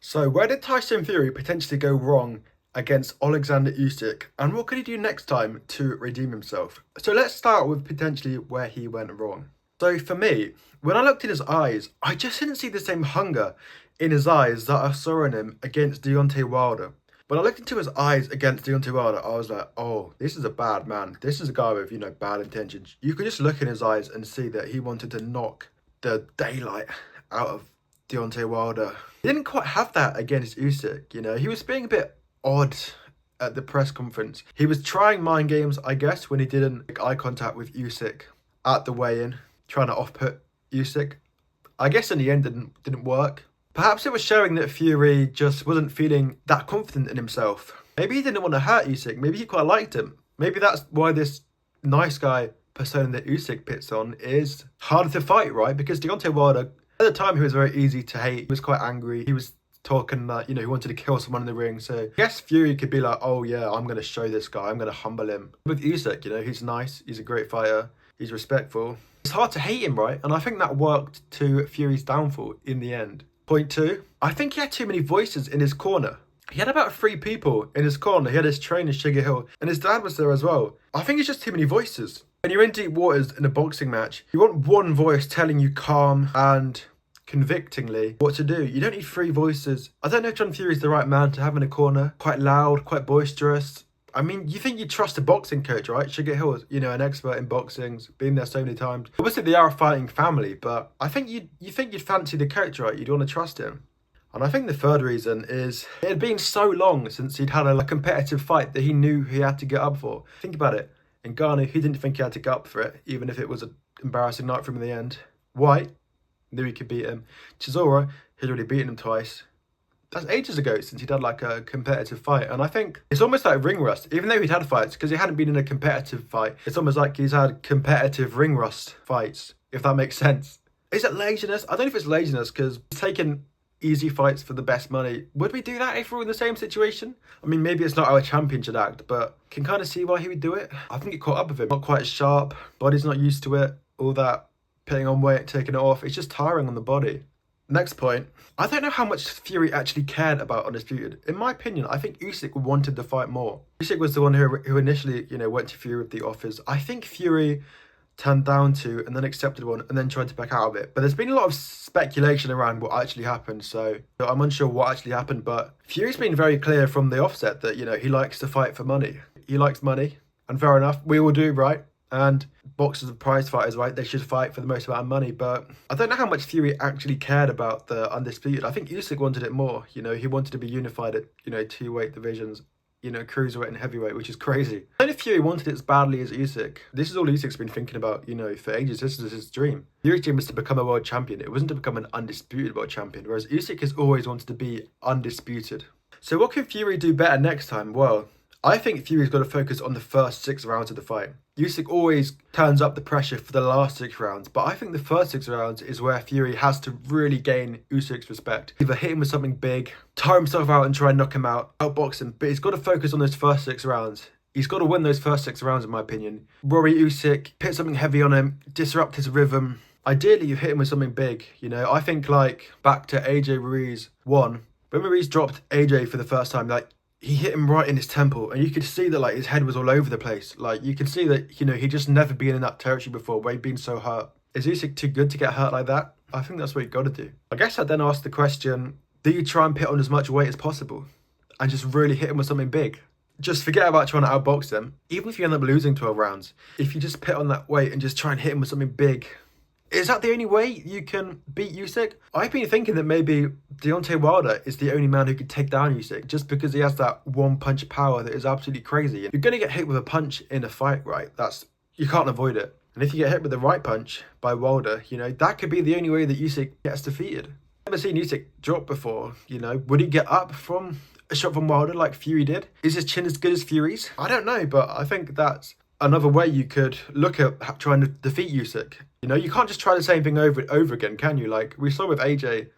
So where did Tyson Fury potentially go wrong against Alexander Usyk, and what could he do next time to redeem himself? So let's start with potentially where he went wrong. So for me, when I looked in his eyes, I just didn't see the same hunger in his eyes that I saw in him against Deontay Wilder. When I looked into his eyes against Deontay Wilder, I was like, oh, this is a bad man. This is a guy with, bad intentions. You could just look in his eyes and see that he wanted to knock the daylight out of Deontay Wilder. He didn't quite have that against Usyk. He was being a bit odd at the press conference. He was trying mind games, I guess, when he didn't make eye contact with Usyk at the weigh-in, trying to off-put Usyk. I guess in the end didn't work. Perhaps it was showing that Fury just wasn't feeling that confident in himself. Maybe he didn't want to hurt Usyk. Maybe he quite liked him. Maybe that's why this nice guy persona that Usyk pits on is harder to fight, right? Because Deontay Wilder, at the time, he was very easy to hate. He was quite angry. He was talking that, he wanted to kill someone in the ring. So I guess Fury could be like, oh yeah, I'm going to show this guy. I'm going to humble him. With Usyk, he's nice. He's a great fighter. He's respectful. It's hard to hate him, right? And I think that worked to Fury's downfall in the end. Point two, I think he had too many voices in his corner. He had about 3 people in his corner. He had his trainer, Sugar Hill, and his dad was there as well. I think it's just too many voices. When you're in deep waters in a boxing match, you want one voice telling you calm and convictingly what to do. You don't need 3 voices. I don't know if John Fury's the right man to have in a corner. Quite loud, quite boisterous. I mean, you think you'd trust a boxing coach, right? Sugar Hill is, an expert in boxing, been there so many times. Obviously, they are a fighting family, but I think you think you'd fancy the coach, right? You'd want to trust him. And I think the third reason is it had been so long since he'd had a competitive fight that he knew he had to get up for. Think about it. In Ghana, he didn't think he had to get up for it, even if it was an embarrassing night for him in the end. White knew he could beat him. Chisora, he'd already beaten him twice. That's ages ago since he'd had a competitive fight. And I think it's almost like ring rust. Even though he'd had fights, because he hadn't been in a competitive fight, it's almost like he's had competitive ring rust fights, if that makes sense. Is it laziness? I don't know if it's laziness, because he's taken easy fights for the best money. Would we do that if we were in the same situation? I mean, maybe it's not our championship act, but can kind of see why he would do it. I think it caught up with him. Not quite as sharp, body's not used to it. All that putting on weight, taking it off, it's just tiring on the body. Next point, I don't know how much Fury actually cared about Undisputed. In my opinion, I think Usyk wanted the fight more. Usyk was the one who initially, went to Fury with the offers. I think Fury turned down 2 and then accepted one and then tried to back out of it. But there's been a lot of speculation around what actually happened, so I'm unsure what actually happened. But Fury's been very clear from the offset that, he likes to fight for money. He likes money, and fair enough, we all do, right? And boxers are prize fighters, right? They should fight for the most amount of money. But I don't know how much Fury actually cared about the Undisputed. I think Usyk wanted it more. He wanted to be unified at, 2 weight divisions. Cruiserweight and heavyweight, which is crazy. I don't know if Fury wanted it as badly as Usyk. This is all Usyk's been thinking about, for ages. This is his dream. Fury's dream was to become a world champion. It wasn't to become an undisputed world champion, whereas Usyk has always wanted to be undisputed. So what can Fury do better next time? Well, I think Fury's got to focus on the first 6 rounds of the fight. Usyk always turns up the pressure for the last 6 rounds, but I think the first 6 rounds is where Fury has to really gain Usyk's respect. Either hit him with something big, tire himself out and try and knock him out, outbox him, but he's got to focus on those first 6 rounds. He's got to win those first 6 rounds, in my opinion. Worry Usyk, put something heavy on him, disrupt his rhythm. Ideally, you hit him with something big, I think back to AJ Ruiz 1. When Ruiz dropped AJ for the first time, he hit him right in his temple, and you could see that his head was all over the place. You could see that he'd just never been in that territory before where he'd been so hurt. Is Usyk too good to get hurt like that? I think that's what you got to do. I guess I'd then ask the question, do you try and put on as much weight as possible and just really hit him with something big? Just forget about trying to outbox them. Even if you end up losing 12 rounds, if you just put on that weight and just try and hit him with something big, is that the only way you can beat Usyk? I've been thinking that maybe Deontay Wilder is the only man who could take down Usyk just because he has that one-punch power that is absolutely crazy. You're going to get hit with a punch in a fight, right? You can't avoid it. And if you get hit with the right punch by Wilder, that could be the only way that Usyk gets defeated. I've never seen Usyk drop before, Would he get up from a shot from Wilder like Fury did? Is his chin as good as Fury's? I don't know, but I think that's another way you could look at trying to defeat Usyk. You can't just try the same thing over and over again, can you? We saw with AJ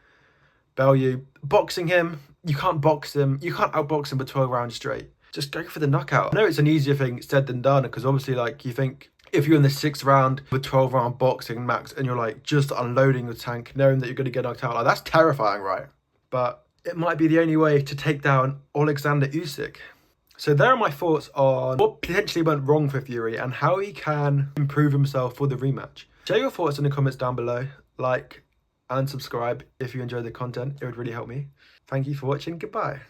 Bellew, boxing him, you can't box him, you can't outbox him for 12 rounds straight. Just go for the knockout. I know it's an easier thing said than done, because obviously you think if you're in the 6th round with 12 round boxing max and you're just unloading your tank, knowing that you're going to get knocked out, that's terrifying, right? But it might be the only way to take down Alexander Usyk. So there are my thoughts on what potentially went wrong for Fury and how he can improve himself for the rematch. Share your thoughts in the comments down below. Like and subscribe if you enjoyed the content. It would really help me. Thank you for watching. Goodbye.